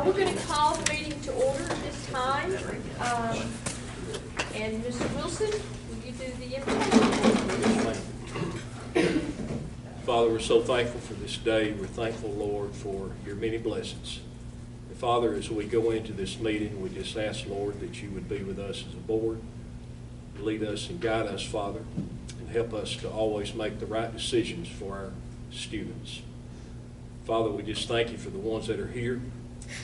We're going to call the meeting to order at this time. And Mr. Wilson, will you do the invitation? Father, we're so thankful for this day. We're thankful, Lord, for your many blessings. And Father, as we go into this meeting, we just ask, Lord, that you would be with us as a board, lead us and guide us, Father, and help us to always make the right decisions for our students. Father, we just thank you for the ones that are here.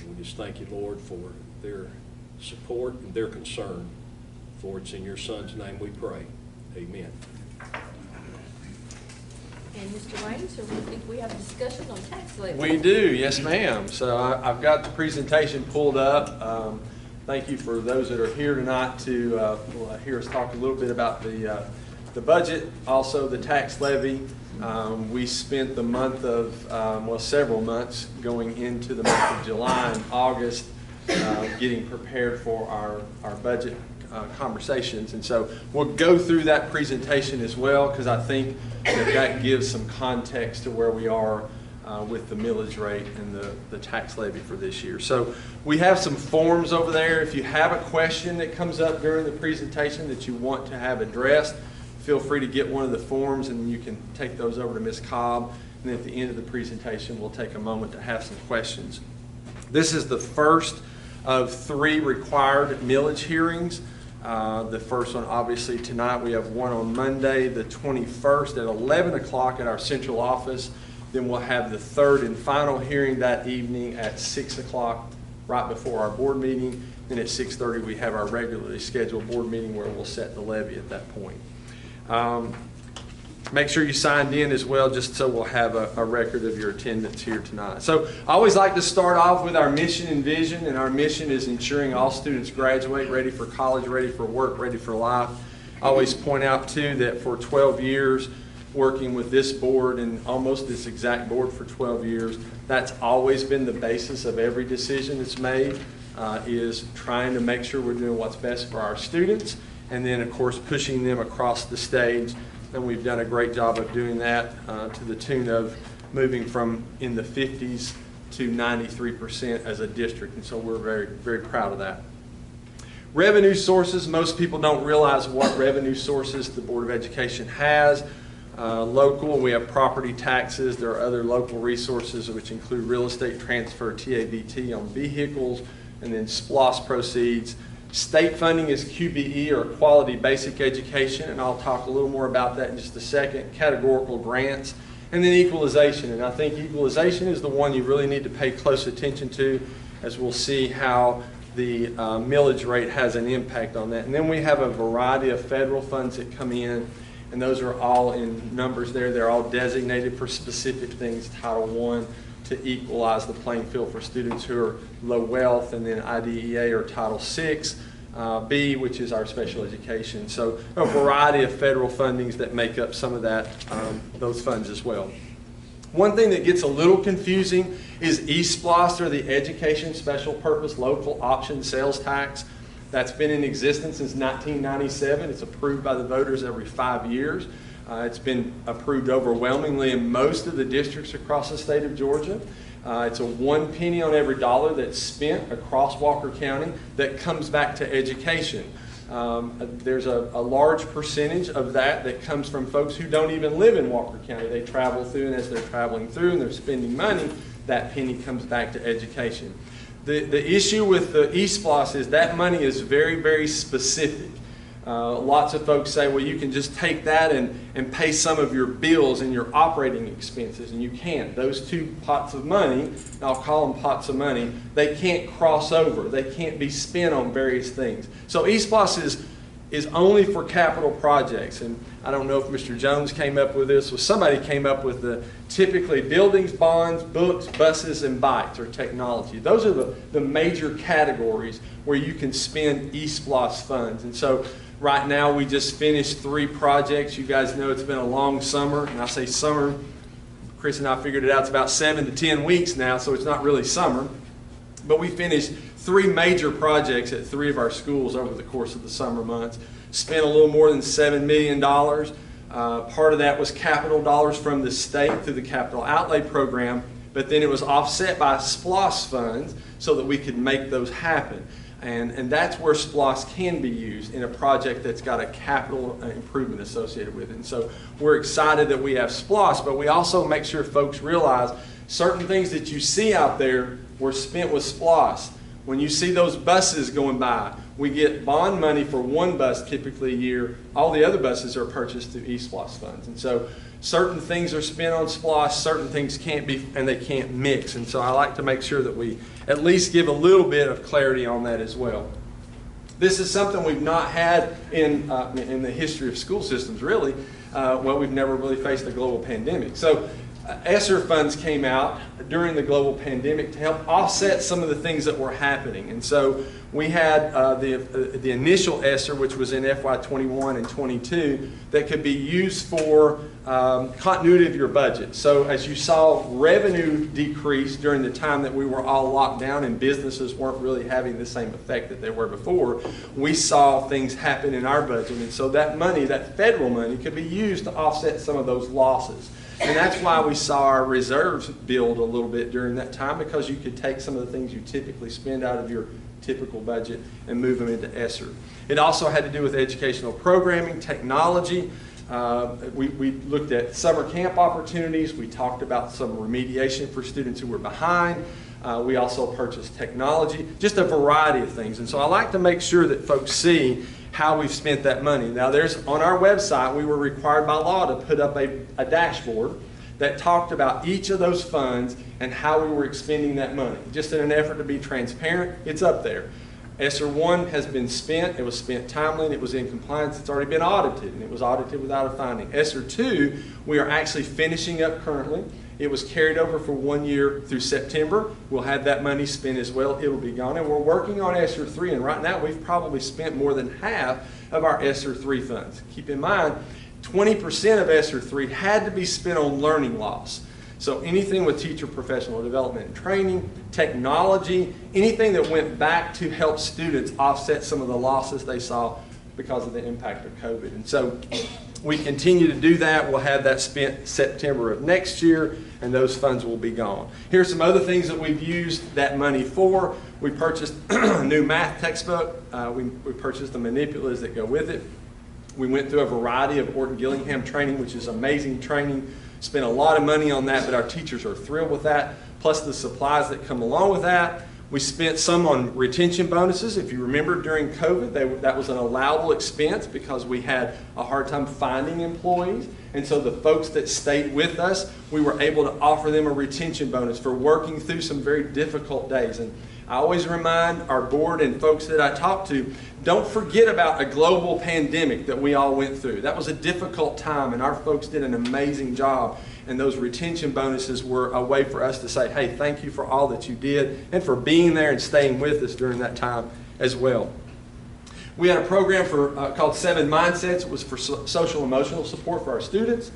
We just thank you, Lord, for their support and their concern. For it's in your Son's name we pray. Amen. And Mr. Wayne, so we think we have a discussion on tax levy. We do, yes ma'am. So I've got the presentation pulled up. Thank you for those that are here tonight to hear us talk a little bit about the budget, also the tax levy. We spent the month of, several months going into the month of July and August getting prepared for our budget conversations. And so we'll go through that presentation as well, because I think that gives some context to where we are with the millage rate and the tax levy for this year. So we have some forms over there. If you have a question that comes up during the presentation that you want to have addressed, feel free to get one of the forms and you can take those over to Ms. Cobb. And then at the end of the presentation, we'll take a moment to have some questions. This is the first of 3 required millage hearings. The first one, obviously, tonight. We have one on Monday, the 21st at 11 o'clock at our central office. Then we'll have the 3rd and final hearing that evening at 6 o'clock, right before our board meeting. Then at 6:30, we have our regularly scheduled board meeting where we'll set the levy at that point. Make sure you signed in as well, just so we'll have a record of your attendance here tonight. So I always like to start off with our mission and vision, and our mission is ensuring all students graduate ready for college, ready for work, ready for life. I always point out too that for 12 years working with this board and almost this exact board for 12 years, that's always been the basis of every decision that's made, is trying to make sure we're doing what's best for our students, and then of course pushing them across the stage. And we've done a great job of doing that to the tune of moving from in the 50s to 93% as a district. And so we're very, very proud of that. Revenue sources, most people don't realize what revenue sources the Board of Education has. Local, we have property taxes. There are other local resources which include real estate transfer, TABT on vehicles, and then SPLOS proceeds. State funding is QBE, or Quality Basic Education, and I'll talk a little more about that in just a second. Categorical grants, and then equalization. And I think equalization is the one you really need to pay close attention to, as we'll see how the millage rate has an impact on that. And then we have a variety of federal funds that come in, and those are all in numbers there. They're all designated for specific things. Title I, to equalize the playing field for students who are low wealth, and then IDEA or Title VI, B, which is our special education. So a variety of federal fundings that make up some of that, those funds as well. One thing that gets a little confusing is eSPLOS, or the Education Special Purpose Local Option Sales Tax. That's been in existence since 1997. It's approved by the voters every 5 years. It's been approved overwhelmingly in most of the districts across the state of Georgia. It's a 1 penny on every dollar that's spent across Walker County that comes back to education. There's a large percentage of that comes from folks who don't even live in Walker County. They travel through, and as they're traveling through and they're spending money, that penny comes back to education. The issue with the eSPLOS is that money is very, very specific. Lots of folks say, well, you can just take that and pay some of your bills and your operating expenses, and you can't. Those 2 pots of money, and I'll call them pots of money, they can't cross over. They can't be spent on various things. So eSPLOS is only for capital projects, and I don't know if Mr. Jones came up with this, or somebody came up with the typically buildings, bonds, books, buses, and bikes, or technology. Those are the major categories where you can spend eSPLOS funds. And so right now we just finished 3 projects. You guys know it's been a long summer, and I say summer, Chris and I figured it out, it's about 7 to 10 weeks now, so it's not really summer. But we finished 3 major projects at 3 of our schools over the course of the summer months. Spent a little more than $7 million. Part of that was capital dollars from the state through the capital outlay program. but then it was offset by SPLOS funds so that we could make those happen. And that's where SPLOS can be used in a project that's got a capital improvement associated with it. And so we're excited that we have SPLOS, but we also make sure folks realize certain things that you see out there were spent with SPLOS. When you see those buses going by, we get bond money for one bus typically a year. All the other buses are purchased through eSPLOS funds. And so certain things are spent on SPLOS, certain things can't be, and they can't mix. And so I like to make sure that we at least give a little bit of clarity on that as well. This is something we've not had in the history of school systems, really. Well, we've never really faced a global pandemic. So ESSER funds came out during the global pandemic to help offset some of the things that were happening. And so we had the initial ESSER, which was in FY21 and 22, that could be used for continuity of your budget. So as you saw, revenue decrease during the time that we were all locked down and businesses weren't really having the same effect that they were before. We saw things happen in our budget. And so that money, that federal money, could be used to offset some of those losses. And that's why we saw our reserves build a little bit during that time, because you could take some of the things you typically spend out of your typical budget and move them into ESSER. It also had to do with educational programming, technology. We looked at summer camp opportunities. We talked about some remediation for students who were behind. We also purchased technology, just a variety of things. And so I like to make sure that folks see how we've spent that money. Now on our website, we were required by law to put up a dashboard that talked about each of those funds and how we were expending that money. Just in an effort to be transparent, it's up there. ESSER 1 has been spent, it was spent timely, and it was in compliance. It's already been audited, and it was audited without a finding. ESSER 2, we are actually finishing up currently. It was carried over for 1 year through September. We'll have that money spent as well. It'll be gone. And we're working on ESSER 3, and right now we've probably spent more than half of our ESSER 3 funds. Keep in mind, 20% of ESSER 3 had to be spent on learning loss. So anything with teacher professional development and training, technology, anything that went back to help students offset some of the losses they saw because of the impact of COVID. And so we continue to do that. We'll have that spent September of next year, and those funds will be gone. Here's some other things that we've used that money for. We purchased a new math textbook. We purchased the manipulatives that go with it. We went through a variety of Orton Gillingham training, which is amazing training. Spent a lot of money on that, but our teachers are thrilled with that, plus the supplies that come along with that. We spent some on retention bonuses. If you remember, during COVID, that was an allowable expense because we had a hard time finding employees. And so the folks that stayed with us, we were able to offer them a retention bonus for working through some very difficult days. And I always remind our board and folks that I talk to, don't forget about a global pandemic that we all went through. That was a difficult time, and our folks did an amazing job. And those retention bonuses were a way for us to say, hey, thank you for all that you did and for being there and staying with us during that time as well. We had a program called 7 Mindsets. It was for social emotional support for our students.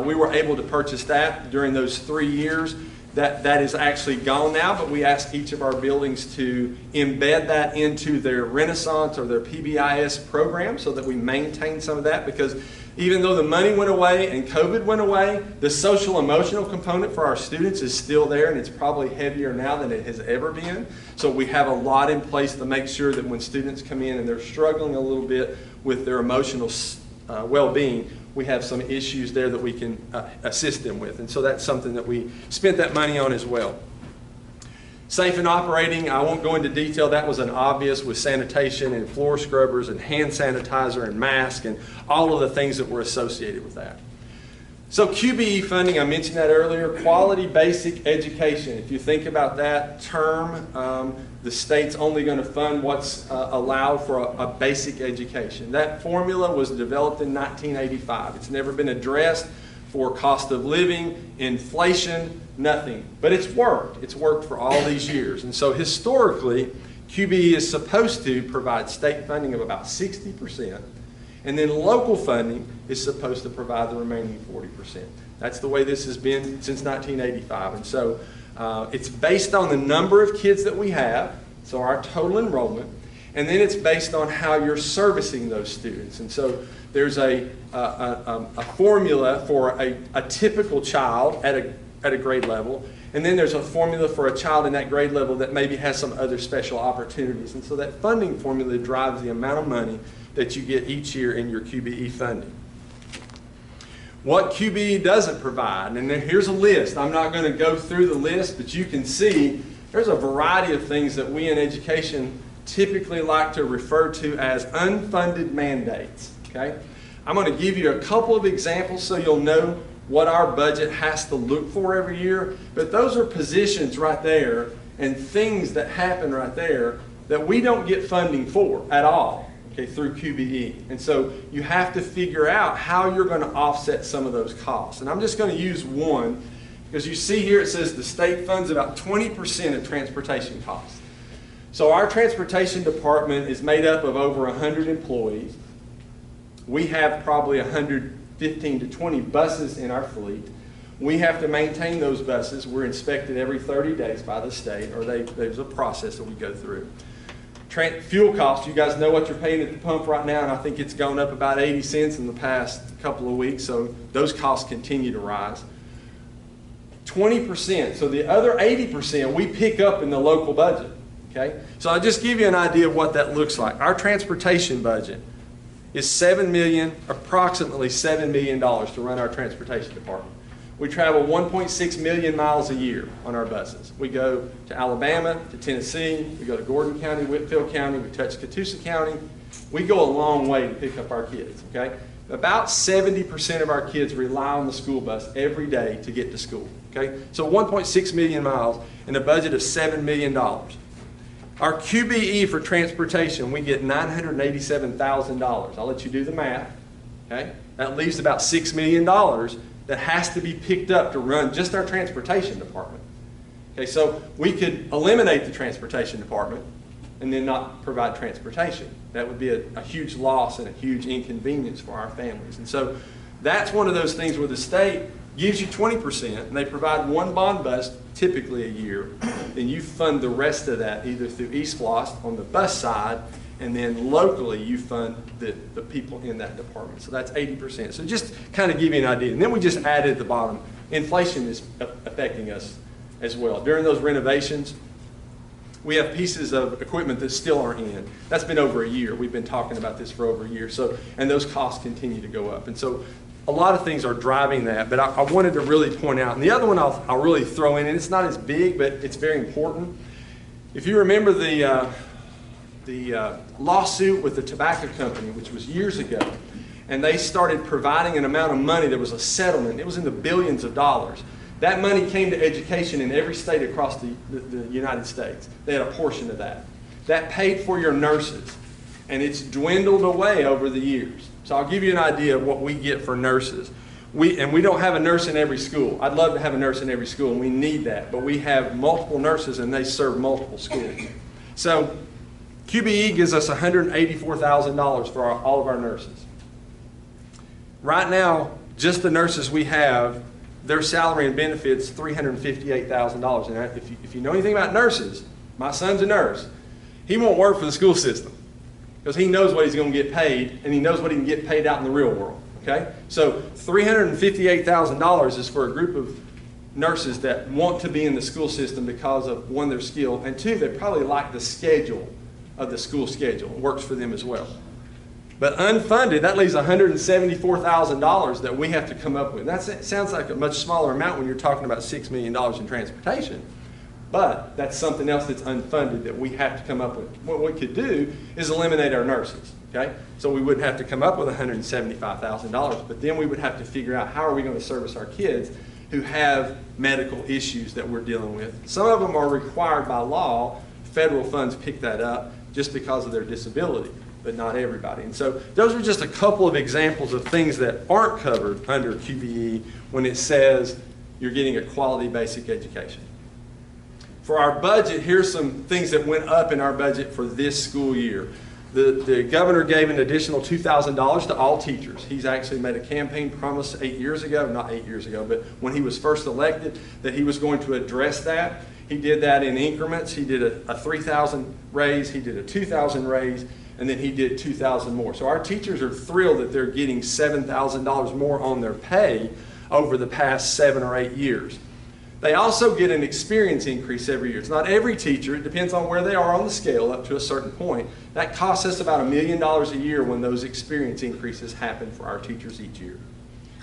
We were able to purchase that during those 3 years. That is actually gone now, but we ask each of our buildings to embed that into their Renaissance or their PBIS program so that we maintain some of that, because even though the money went away and COVID went away, the social emotional component for our students is still there, and it's probably heavier now than it has ever been. So we have a lot in place to make sure that when students come in and they're struggling a little bit with their emotional well-being, we have some issues there that we can assist them with. And so that's something that we spent that money on as well. Safe and operating, I won't go into detail. That was an obvious with sanitation and floor scrubbers and hand sanitizer and mask and all of the things that were associated with that. So QBE funding, I mentioned that earlier, quality basic education. If you think about that term, the state's only going to fund what's allowed for a basic education. That formula was developed in 1985. It's never been addressed for cost of living, inflation, nothing. But it's worked. It's worked for all these years. And so historically, QBE is supposed to provide state funding of about 60%. And then local funding is supposed to provide the remaining 40%. That's the way this has been since 1985. And so it's based on the number of kids that we have, so our total enrollment, and then it's based on how you're servicing those students. And so there's a formula for a typical child at at a grade level. And then there's a formula for a child in that grade level that maybe has some other special opportunities. And so that funding formula drives the amount of money that you get each year in your QBE funding. What QBE doesn't provide, and then here's a list. I'm not going to go through the list, but you can see there's a variety of things that we in education typically like to refer to as unfunded mandates. Okay? I'm going to give you a couple of examples so you'll know what our budget has to look for every year, but those are positions right there and things that happen right there that we don't get funding for at all, okay, through QBE. And so you have to figure out how you're going to offset some of those costs. And I'm just going to use one, because you see here it says the state funds about 20% of transportation costs. So our transportation department is made up of over 100 employees. We have probably 115 to 20 buses in our fleet. We have to maintain those buses. We're inspected every 30 days by the state, or there's a process that we go through. Fuel costs, you guys know what you're paying at the pump right now, and I think it's gone up about 80 cents in the past couple of weeks, so those costs continue to rise. 20%, so the other 80% we pick up in the local budget, okay? So I'll just give you an idea of what that looks like. Our transportation budget is approximately $7 million to run our transportation department. We travel 1.6 million miles a year on our buses. We go to Alabama, to Tennessee, we go to Gordon County, Whitfield County, we touch Catoosa County. We go a long way to pick up our kids, okay? About 70% of our kids rely on the school bus every day to get to school, okay? So 1.6 million miles and a budget of $7 million. Our QBE for transportation, we get $987,000. I'll let you do the math, okay? That leaves about $6 million that has to be picked up to run just our transportation department. Okay, so we could eliminate the transportation department and then not provide transportation. That would be a huge loss and a huge inconvenience for our families. And so that's one of those things where the state gives you 20% and they provide one bond bus typically a year. Then you fund the rest of that either through eSPLOST on the bus side, and then locally you fund the people in that department. So that's 80%. So just kind of give you an idea. And then we just added at the bottom, inflation is affecting us as well. During those renovations, we have pieces of equipment that still aren't in. That's been over a year. We've been talking about this for over a year. So, and those costs continue to go up. And so a lot of things are driving that, but I wanted to really point out, and the other one I'll really throw in, and it's not as big, but it's very important. If you remember the lawsuit with the tobacco company, which was years ago, and they started providing an amount of money, there was a settlement, it was in the billions of dollars. That money came to education in every state across the United States. They had a portion of that. That paid for your nurses, and it's dwindled away over the years. So I'll give you an idea of what we get for nurses. We don't have a nurse in every school. I'd love to have a nurse in every school, and we need that, but we have multiple nurses, and they serve multiple schools. So QBE gives us $184,000 for all of our nurses. Right now, just the nurses we have, their salary and benefits, $358,000. And if you know anything about nurses, my son's a nurse. He won't work for the school system because he knows what he's going to get paid, and he knows what he can get paid out in the real world. Okay? So $358,000 is for a group of nurses that want to be in the school system because of, one, their skill, and two, they probably like the schedule of the school schedule. It works for them as well. But unfunded, that leaves $174,000 that we have to come up with. That sounds like a much smaller amount when you're talking about $6 million in transportation. But that's something else that's unfunded that we have to come up with. What we could do is eliminate our nurses. Okay? So we wouldn't have to come up with $175,000, but then we would have to figure out how are we going to service our kids who have medical issues that we're dealing with. Some of them are required by law. Federal funds pick that up just because of their disability, but not everybody. And so those are just a couple of examples of things that aren't covered under QBE when it says you're getting a quality basic education. For our budget, here's some things that went up in our budget for this school year. The governor gave an additional $2,000 to all teachers. He's actually made a campaign promise 8 years ago, not 8 years ago, but when he was first elected, that he was going to address that. He did that in increments. He did a $3,000 raise, he did a $2,000 raise, and then he did $2,000 more. So our teachers are thrilled that they're getting $7,000 more on their pay over the past 7 or 8 years. They also get an experience increase every year. It's not every teacher. It depends on where they are on the scale up to a certain point. That costs us about $1 million a year when those experience increases happen for our teachers each year.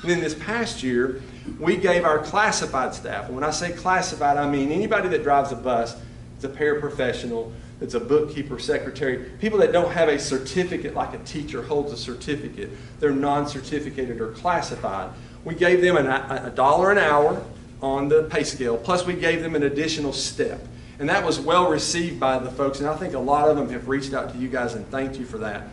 And then this past year, we gave our classified staff, and when I say classified, I mean anybody that drives a bus, it's a paraprofessional, it's a bookkeeper, secretary, people that don't have a certificate like a teacher holds a certificate. They're non-certificated or classified. We gave them $1 an hour on the pay scale, plus we gave them an additional step. And that was well received by the folks, and I think a lot of them have reached out to you guys and thanked you for that.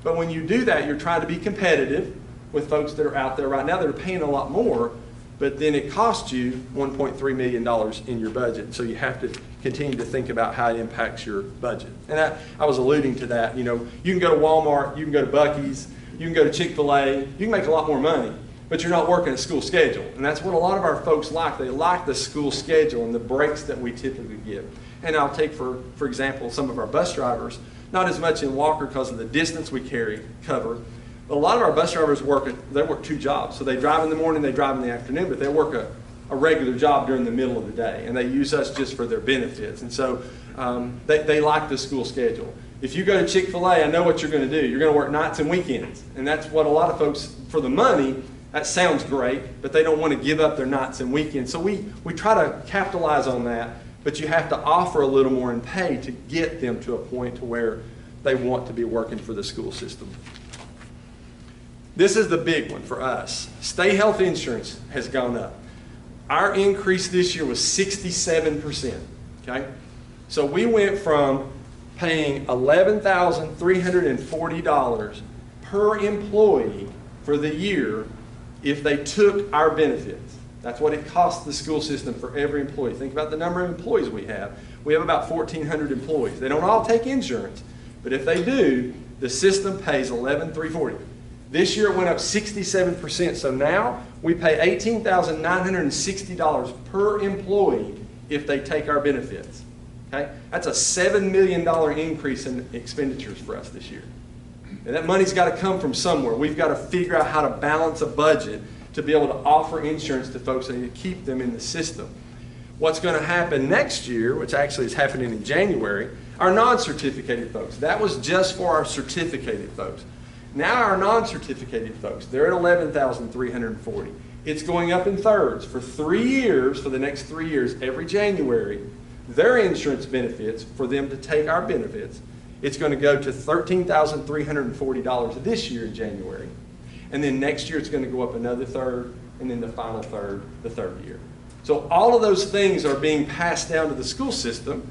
But when you do that, you're trying to be competitive with folks that are out there right now that are paying a lot more, but then it costs you $1.3 million in your budget. So you have to continue to think about how it impacts your budget. And I was alluding to that. You know, you can go to Walmart, you can go to Buc-ee's, you can go to Chick-fil-A, you can make a lot more money, but you're not working a school schedule. And that's what a lot of our folks like. They like the school schedule and the breaks that we typically give. And I'll take, for example, some of our bus drivers, not as much in Walker because of the distance we cover, but a lot of our bus drivers work 2 jobs. So they drive in the morning, they drive in the afternoon, but they work a regular job during the middle of the day. And they use us just for their benefits. And so they like the school schedule. If you go to Chick-fil-A, I know what you're going to do. You're going to work nights and weekends. And that's what a lot of folks, for the money, that sounds great, but they don't want to give up their nights and weekends. So we try to capitalize on that, but you have to offer a little more in pay to get them to a point to where they want to be working for the school system. This is the big one for us. State health insurance has gone up. Our increase this year was 67%, okay? So we went from paying $11,340 per employee for the year if they took our benefits. That's what it costs the school system for every employee. Think about the number of employees we have. We have about 1,400 employees. They don't all take insurance, but if they do, the system pays $11,340. This year it went up 67%, so now we pay $18,960 per employee if they take our benefits. Okay? That's a $7 million increase in expenditures for us this year. And that money's got to come from somewhere. We've got to figure out how to balance a budget to be able to offer insurance to folks and to keep them in the system. What's going to happen next year, which actually is happening in January, are non-certificated folks. That was just for our certificated folks. Now our non-certificated folks, they're at $11,340. It's going up in thirds. For 3 years, for the next 3 years, every January, their insurance benefits, for them to take our benefits, it's going to go to $13,340 this year in January. And then next year it's going to go up another third, and then the final third, the third year. So all of those things are being passed down to the school system,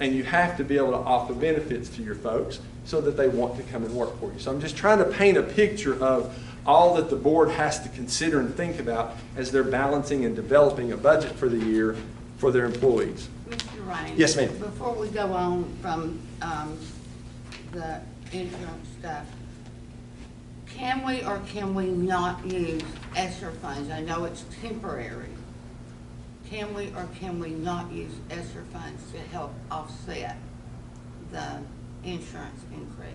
and you have to be able to offer benefits to your folks so that they want to come and work for you. So I'm just trying to paint a picture of all that the board has to consider and think about as they're balancing and developing a budget for the year for their employees. Mr. Raines. Yes, ma'am. Before we go on from the insurance stuff, can we or can we not use ESSER funds? I know it's temporary. Can we or can we not use ESSER funds to help offset the insurance increase?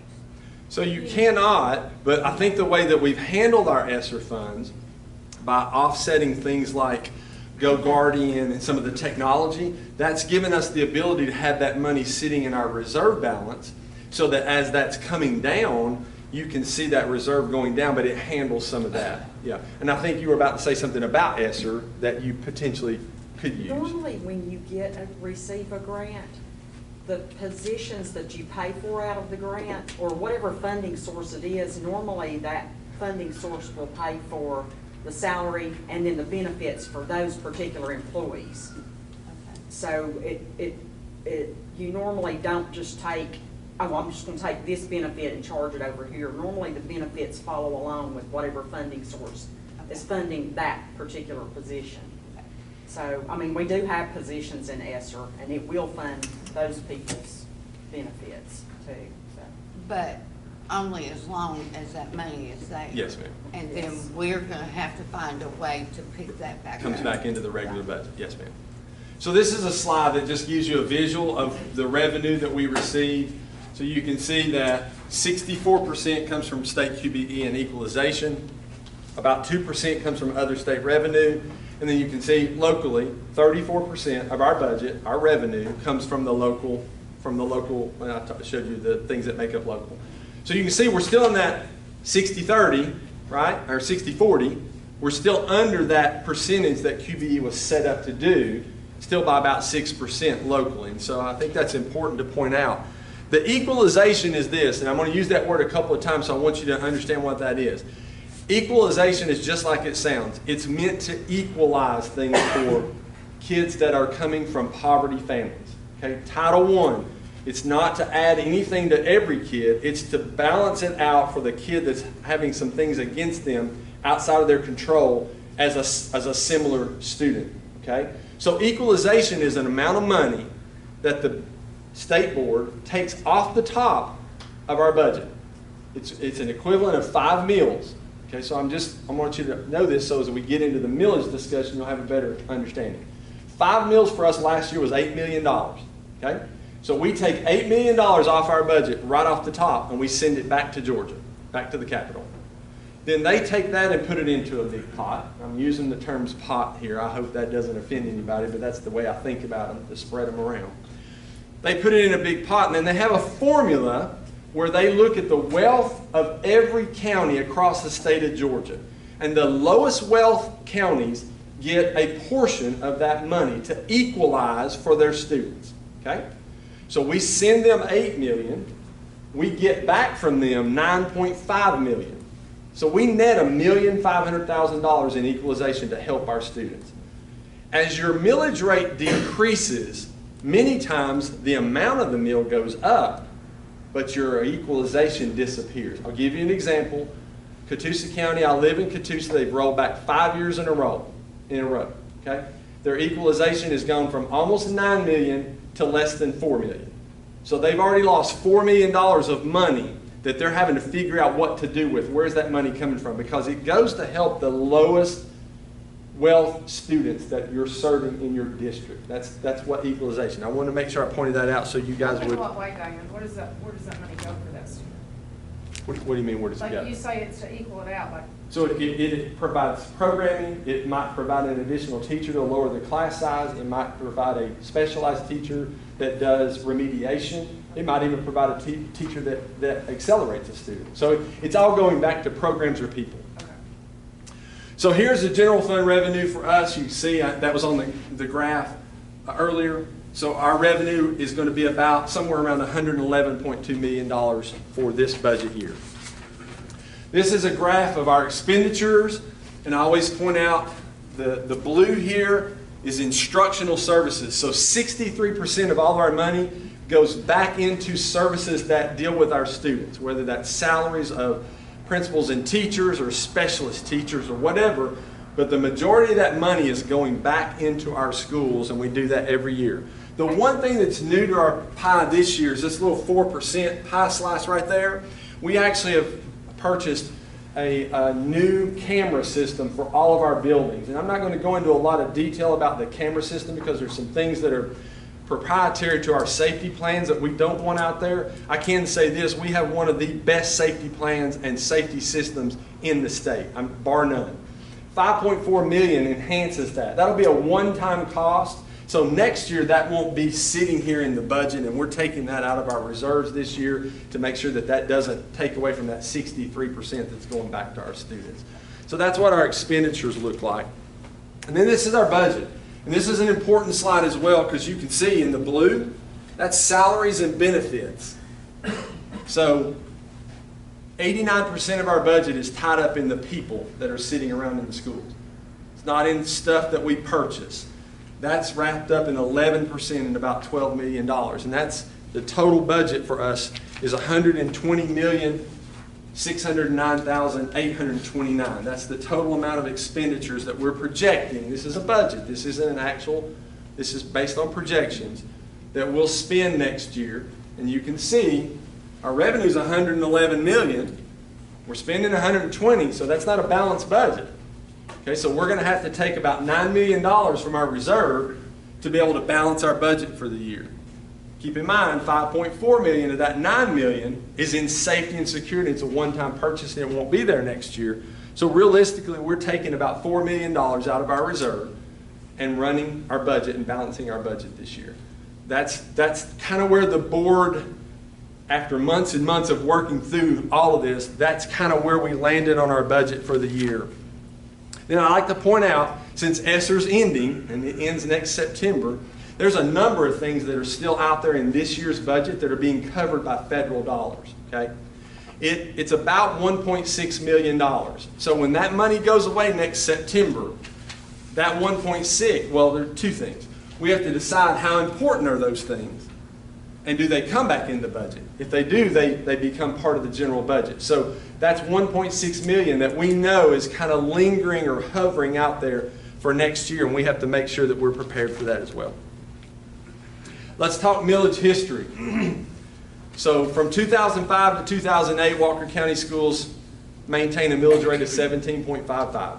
So you cannot, but I think the way that we've handled our ESSER funds by offsetting things like GoGuardian and some of the technology, that's given us the ability to have that money sitting in our reserve balance so that as that's coming down, you can see that reserve going down, but it handles some of that. Yeah. And I think you were about to say something about ESSER that you potentially could use. Normally when you receive a grant, the positions that you pay for out of the grant, or whatever funding source it is, normally that funding source will pay for the salary and then the benefits for those particular employees. Okay. So you normally don't just take, oh, I'm just going to take this benefit and charge it over here. Normally the benefits follow along with whatever funding source is funding that particular position. So, I mean, we do have positions in ESSER, and it will fund those people's benefits too. So. But only as long as that money is there. Yes, ma'am. And then we're going to have to find a way to pick that back up. Comes back into the regular budget. Yes, ma'am. So this is a slide that just gives you a visual of the revenue that we receive. So you can see that 64% comes from state QBE and equalization. About 2% comes from other state revenue. And then you can see locally, 34% of our budget, our revenue, comes from the local, when I showed you the things that make up local. So you can see we're still in that 60-30, right, or 60-40. We're still under that percentage that QBE was set up to do, still by about 6% locally. And so I think that's important to point out. The equalization is this, and I'm going to use that word a couple of times, so I want you to understand what that is. Equalization is just like it sounds. It's meant to equalize things for kids that are coming from poverty families. Okay? Title I, it's not to add anything to every kid. It's to balance it out for the kid that's having some things against them outside of their control as a similar student. Okay? So equalization is an amount of money that the state board takes off the top of our budget. It's an equivalent of 5 meals. Okay, so I want you to know this so as we get into the millage discussion, you'll have a better understanding. 5 meals for us last year was $8 million. Okay, so we take $8 million off our budget right off the top and we send it back to Georgia, back to the capital. Then they take that and put it into a big pot. I'm using the terms pot here. I hope that doesn't offend anybody, but that's the way I think about them, to spread them around. They put it in a big pot, and then they have a formula where they look at the wealth of every county across the state of Georgia. And the lowest wealth counties get a portion of that money to equalize for their students. Okay? So we send them $8 million. We get back from them $9.5 million. So we net $1,500,000 in equalization to help our students. As your millage rate decreases, many times the amount of the mill goes up, but your equalization disappears. I'll give you an example. Catoosa County, I live in Catoosa, they've rolled back 5 years in a row. Okay? Their equalization has gone from almost $9 million to less than $4 million. So they've already lost $4 million of money that they're having to figure out what to do with. Where's that money coming from? Because it goes to help the lowest wealth students that you're serving in your district. That's what equalization. I want to make sure I pointed that out so you guys would. What way, Diamond? Where does that money go for that student? What do you mean, where does it go? Like you say, it's to equal it out. Like So it provides programming. It might provide an additional teacher to lower the class size. It might provide a specialized teacher that does remediation. It might even provide a teacher that accelerates a student. So it's all going back to programs or people. So here's the general fund revenue for us. You can see that was on the graph earlier. So our revenue is going to be about somewhere around $111.2 million for this budget year. This is a graph of our expenditures, and I always point out the blue here is instructional services. So 63% of all of our money goes back into services that deal with our students, whether that's salaries of principals and teachers or specialist teachers or whatever, but the majority of that money is going back into our schools, and we do that every year. The one thing that's new to our pie this year is this little 4% pie slice right there. We actually have purchased a new camera system for all of our buildings, and I'm not going to go into a lot of detail about the camera system because there's some things that are proprietary to our safety plans that we don't want out there. I can say this, we have one of the best safety plans and safety systems in the state, bar none. $5.4 million enhances that. That'll be a one-time cost. So next year that won't be sitting here in the budget, and we're taking that out of our reserves this year to make sure that that doesn't take away from that 63% that's going back to our students. So that's what our expenditures look like. And then this is our budget. And this is an important slide as well because you can see in the blue, that's salaries and benefits. So 89% of our budget is tied up in the people that are sitting around in the schools. It's not in stuff that we purchase. That's wrapped up in 11% in about $12 million. And that's the total budget for us is $120,609,829. That's the total amount of expenditures that we're projecting. This is a budget. This isn't an actual, this is based on projections that we'll spend next year. And you can see our revenue is $111 million. We're spending $120, so that's not a balanced budget. Okay, so we're going to have to take about $9 million from our reserve to be able to balance our budget for the year. Keep in mind, $5.4 million of that $9 million is in safety and security. It's a one-time purchase and it won't be there next year. So realistically, we're taking about $4 million out of our reserve and running our budget and balancing our budget this year. That's kind of where the board, after months and months of working through all of this, that's kind of where we landed on our budget for the year. Then I'd like to point out, since ESSER's ending, and it ends next September, there's a number of things that are still out there in this year's budget that are being covered by federal dollars, okay? It's about $1.6 million. So when that money goes away next September, that 1.6, well, there are two things. We have to decide how important are those things, and do they come back in the budget? If they do, they become part of the general budget. So that's 1.6 million that we know is kind of lingering or hovering out there for next year, and we have to make sure that we're prepared for that as well. Let's talk millage history. So from 2005 to 2008, Walker County Schools maintained a millage rate of 17.55.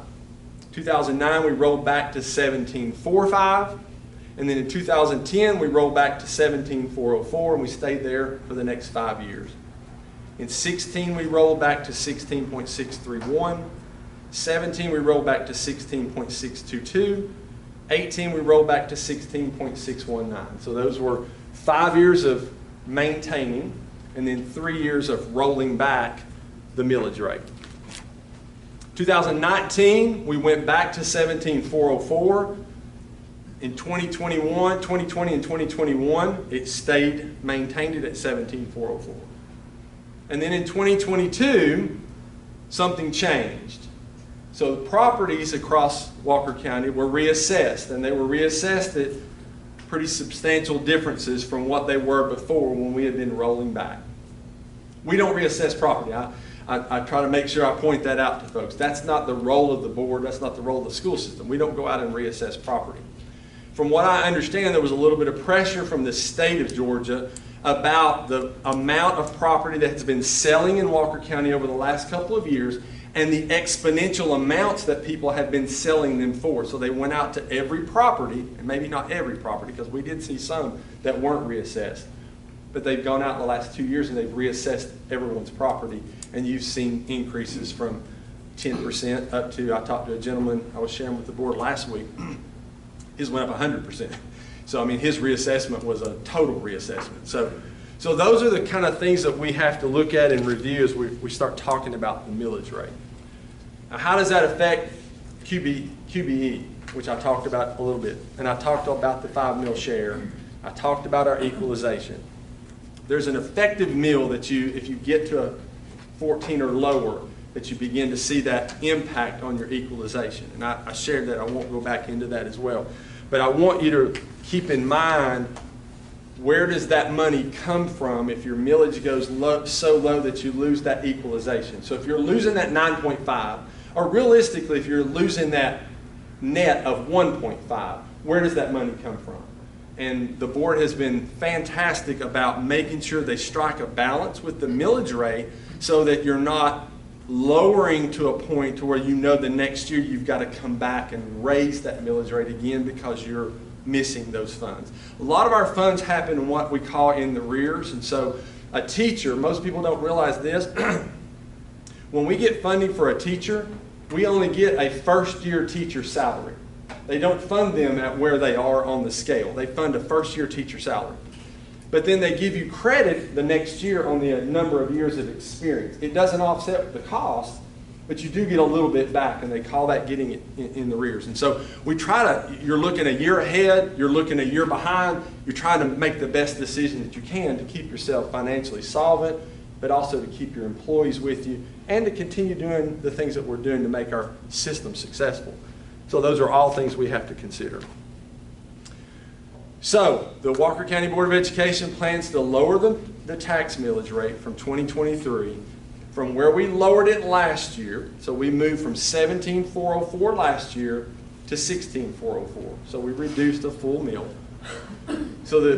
2009, we rolled back to 17.45. And then in 2010, we rolled back to 17.404, and we stayed there for the next 5 years. In 16, we rolled back to 16.631. 17, we rolled back to 16.622. 18, we rolled back to 16.619. So those were 5 years of maintaining, and then 3 years of rolling back the millage rate. 2019, we went back to 17.404. In 2020 and 2021, it stayed, maintained it at 17.404. And then in 2022, something changed. So the properties across Walker County were reassessed, and they were reassessed at pretty substantial differences from what they were before when we had been rolling back. We don't reassess property. I try to make sure I point that out to folks. That's not the role of the board. That's not the role of the school system. We don't go out and reassess property. From what I understand, there was a little bit of pressure from the state of Georgia about the amount of property that has been selling in Walker County over the last couple of years and the exponential amounts that people have been selling them for. So they went out to every property, and maybe not every property, because we did see some that weren't reassessed. But they've gone out in the last 2 years and they've reassessed everyone's property, and you've seen increases from 10% up to, I talked to a gentleman I was sharing with the board last week. His went up 100%. So, I mean, his reassessment was a total reassessment. So those are the kind of things that we have to look at and review as we start talking about the millage rate. Now, how does that affect QBE, which I talked about a little bit? And I talked about the 5 mil share. I talked about our equalization. There's an effective mill that if you get to a 14 or lower, that you begin to see that impact on your equalization. And I shared that. I won't go back into that as well. But I want you to keep in mind, where does that money come from if your millage goes so low that you lose that equalization? So if you're losing that 9.5, or realistically, if you're losing that net of 1.5, where does that money come from? And the board has been fantastic about making sure they strike a balance with the millage rate so that you're not lowering to a point to where you know the next year you've got to come back and raise that millage rate again because you're missing those funds. A lot of our funds happen in what we call in the rears, and so a teacher, most people don't realize this, when we get funding for a teacher, we only get a first-year teacher salary. They don't fund them at where they are on the scale. They fund a first-year teacher salary. But then they give you credit the next year on the number of years of experience. It doesn't offset the cost, but you do get a little bit back, and they call that getting it in the rears. And so we try to, you're looking a year ahead, you're looking a year behind, you're trying to make the best decision that you can to keep yourself financially solvent, but also to keep your employees with you, and to continue doing the things that we're doing to make our system successful. So those are all things we have to consider. So the Walker County Board of Education plans to lower the tax millage rate from 2023 from where we lowered it last year. So we moved from 17.404 last year to 16.404. So we reduced a full mill. So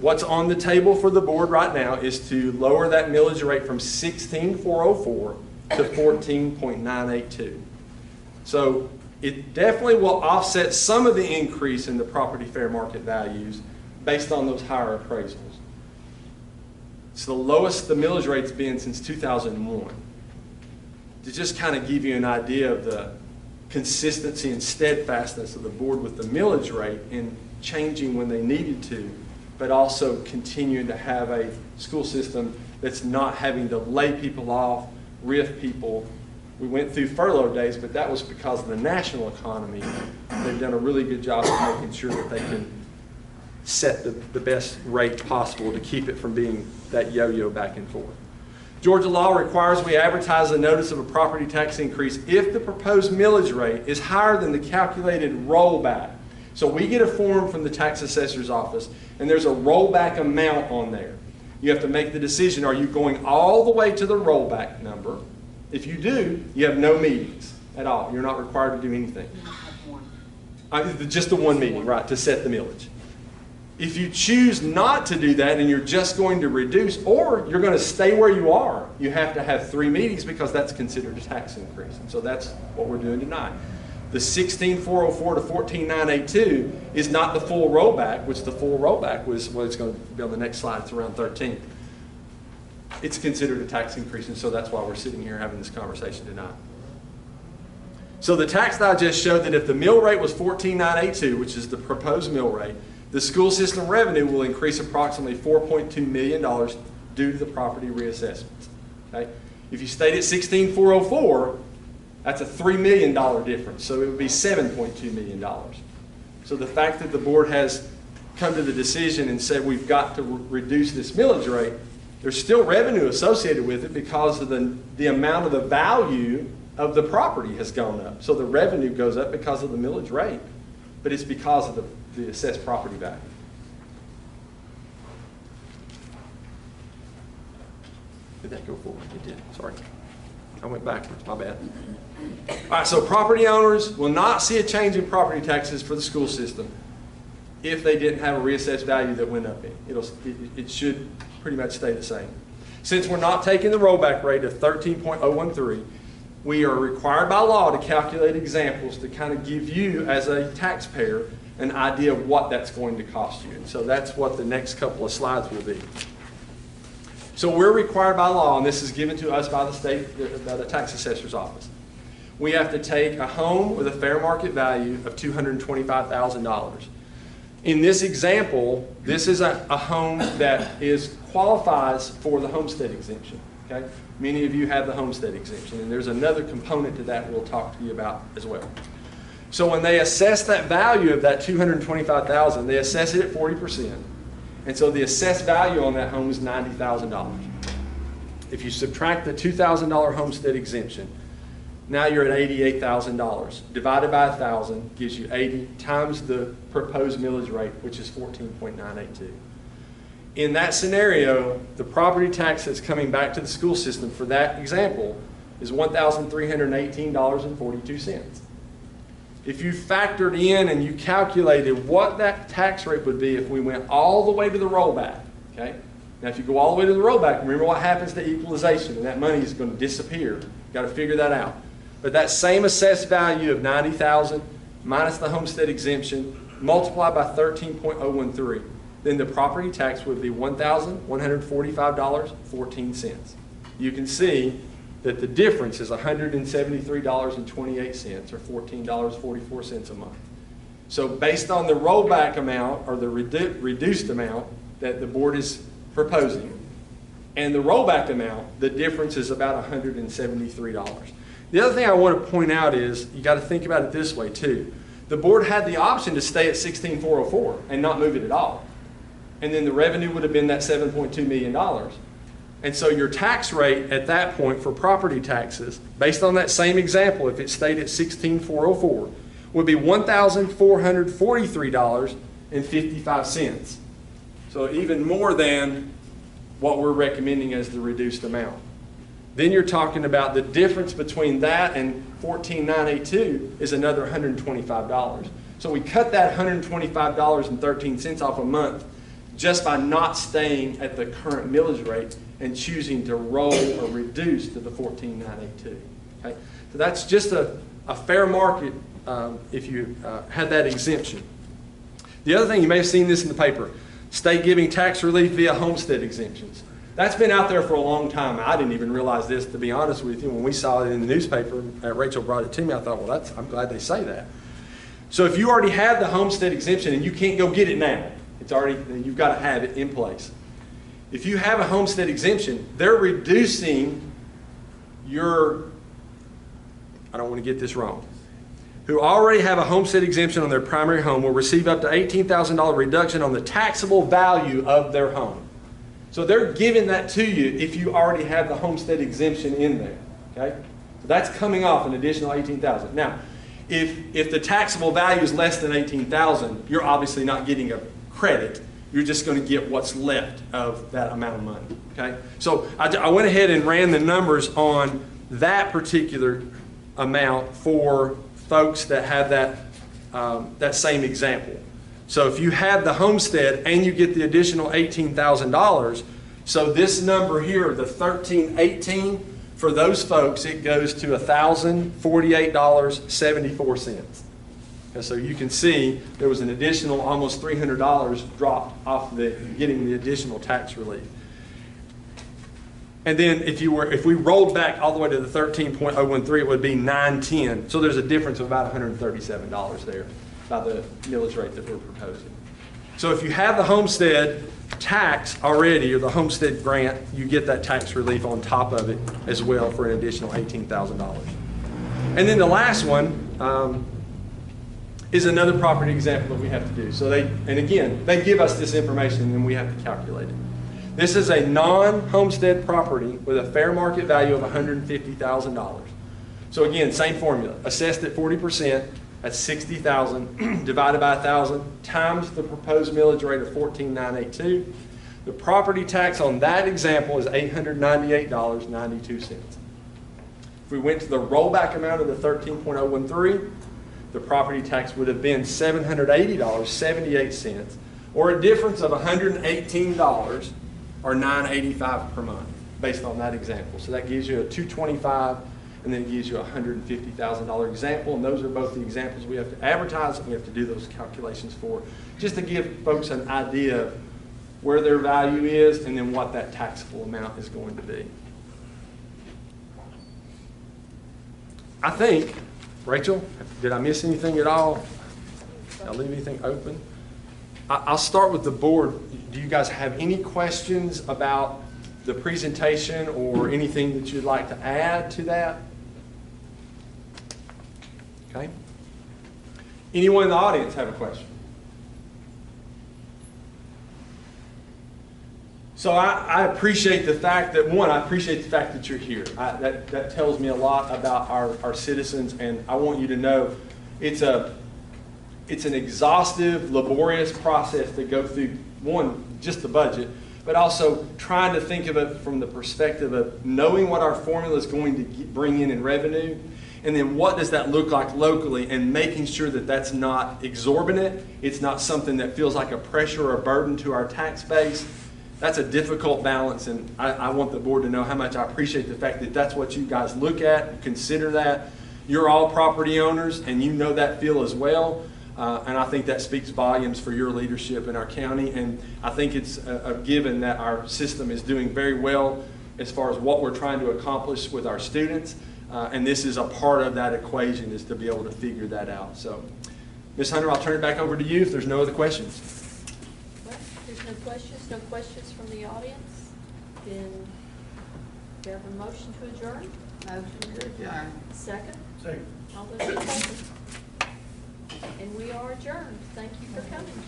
what's on the table for the board right now is to lower that millage rate from 16.404 to 14.982. So it definitely will offset some of the increase in the property fair market values based on those higher appraisals. It's the lowest the millage rate's been since 2001. to just kind of give you an idea of the consistency and steadfastness of the board with the millage rate in changing when they needed to, but also continuing to have a school system that's not having to lay people off, RIF people. We went through furlough days, but that was because of the national economy. They've done a really good job of making sure that they can set the best rate possible to keep it from being that yo-yo back and forth. Georgia law requires we advertise a notice of a property tax increase if the proposed millage rate is higher than the calculated rollback. So we get a form from the tax assessor's office, and there's a rollback amount on there. You have to make the decision, are you going all the way to the rollback number? If you do, you have no meetings at all. You're not required to do anything. Just the one meeting, right, to set the millage. If you choose not to do that and you're just going to reduce, or you're going to stay where you are, you have to have 3 meetings because that's considered a tax increase. And so that's what we're doing tonight. The 16,404 to 14,982 is not the full rollback, which the full rollback was what it's going to be on the next slide. It's around 13. It's considered a tax increase, and so that's why we're sitting here having this conversation tonight. So the tax digest showed that if the mill rate was 14,982, which is the proposed mill rate, the school system revenue will increase approximately $4.2 million due to the property reassessments. Okay? If you stayed at 16,404, that's a $3 million difference, so it would be $7.2 million. So the fact that the board has come to the decision and said we've got to reduce this millage rate, there's still revenue associated with it because of the amount of the value of the property has gone up. So the revenue goes up because of the millage rate, but it's because of the assessed property value. Did that go forward? It did. Sorry. I went backwards. My bad. All right, so property owners will not see a change in property taxes for the school system if they didn't have a reassessed value that went up. It should pretty much stay the same. Since we're not taking the rollback rate of 13.013, we are required by law to calculate examples to kind of give you, as a taxpayer, an idea of what that's going to cost you. And so that's what the next couple of slides will be. So we're required by law, and this is given to us by the state, by the tax assessor's office. We have to take a home with a fair market value of $225,000. In this example, this is a home that qualifies for the homestead exemption. Okay? Many of you have the homestead exemption, and there's another component to that we'll talk to you about as well. So when they assess that value of that $225,000, they assess it at 40%. And so the assessed value on that home is $90,000. If you subtract the $2,000 homestead exemption, now you're at $88,000. Divided by 1,000 gives you 80 times the proposed millage rate, which is 14.982. In that scenario, the property tax that's coming back to the school system for that example is $1,318.42. If you factored in and you calculated what that tax rate would be if we went all the way to the rollback, okay? Now, if you go all the way to the rollback, remember what happens to equalization, and that money is going to disappear. You've got to figure that out. But that same assessed value of $90,000 minus the homestead exemption multiplied by 13.013, then the property tax would be $1,145.14. You can see that the difference is $173.28 or $14.44 a month. So based on the rollback amount or the reduced amount that the board is proposing and the rollback amount, the difference is about $173. The other thing I want to point out is you got to think about it this way too. The board had the option to stay at 16,404 and not move it at all. And then the revenue would have been that $7.2 million. And so your tax rate at that point for property taxes, based on that same example, if it stayed at 16,404, would be $1,443.55. So even more than what we're recommending as the reduced amount. Then you're talking about the difference between that and 14,982 is another $125. So we cut that $125.13 off a month just by not staying at the current millage rate and choosing to roll or reduce to the 14,982. Okay? So that's just a fair market if you had that exemption. The other thing, you may have seen this in the paper, state giving tax relief via homestead exemptions. That's been out there for a long time. I didn't even realize this, to be honest with you. When we saw it in the newspaper, Rachel brought it to me, I thought, well, I'm glad they say that. So if you already have the homestead exemption and you can't go get it now, you've got to have it in place. If you have a homestead exemption, they're reducing your, I don't want to get this wrong, who already have a homestead exemption on their primary home will receive up to $18,000 reduction on the taxable value of their home. So they're giving that to you if you already have the homestead exemption in there. Okay? So that's coming off an additional $18,000. Now, if the taxable value is less than $18,000, you're obviously not getting a credit. You're just going to get what's left of that amount of money. Okay? So I went ahead and ran the numbers on that particular amount for folks that have that same example. So if you have the homestead and you get the additional $18,000, so this number here, the $1,318, for those folks, it goes to $1,048.74. And so you can see there was an additional almost $300 dropped off getting the additional tax relief. And then if we rolled back all the way to the 13.013, it would be $910. So there's a difference of about $137 there by the millage rate that we're proposing. So if you have the homestead tax already, or the homestead grant, you get that tax relief on top of it as well for an additional $18,000. And then the last one is another property example that we have to do. So they give us this information and then we have to calculate it. This is a non-homestead property with a fair market value of $150,000. So again, same formula. Assessed at 40%, that's $60,000 divided by 1,000 times the proposed millage rate of $14,982. The property tax on that example is $898.92. If we went to the rollback amount of the 13.013, the property tax would have been $780.78, or a difference of $118 or $985 per month based on that example. So that gives you a $225, and then it gives you a $150,000 example, and those are both the examples we have to advertise and we have to do those calculations for, just to give folks an idea of where their value is and then what that taxable amount is going to be. I think, Rachel, did I miss anything at all? Did I leave anything open? I'll start with the board. Do you guys have any questions about the presentation or anything that you'd like to add to that? Okay. Anyone in the audience have a question? So I appreciate the fact that, one, I appreciate the fact that you're here. That tells me a lot about our citizens, and I want you to know it's an exhaustive, laborious process to go through, one, just the budget, but also trying to think of it from the perspective of knowing what our formula is going to bring in revenue, and then what does that look like locally, and making sure that that's not exorbitant, it's not something that feels like a pressure or a burden to our tax base. That's a difficult balance, and I want the board to know how much I appreciate the fact that that's what you guys look at, consider that. You're all property owners, and you know that feel as well. And I think that speaks volumes for your leadership in our county. And I think it's a given that our system is doing very well as far as what we're trying to accomplish with our students. And this is a part of that equation, is to be able to figure that out. So, Ms. Hunter, I'll turn it back over to you if there's no other questions. Well, there's no questions from the audience. Then we have a motion to adjourn. Motion to adjourn. Second? Second. All those in favor? And we are adjourned. Thank you for coming.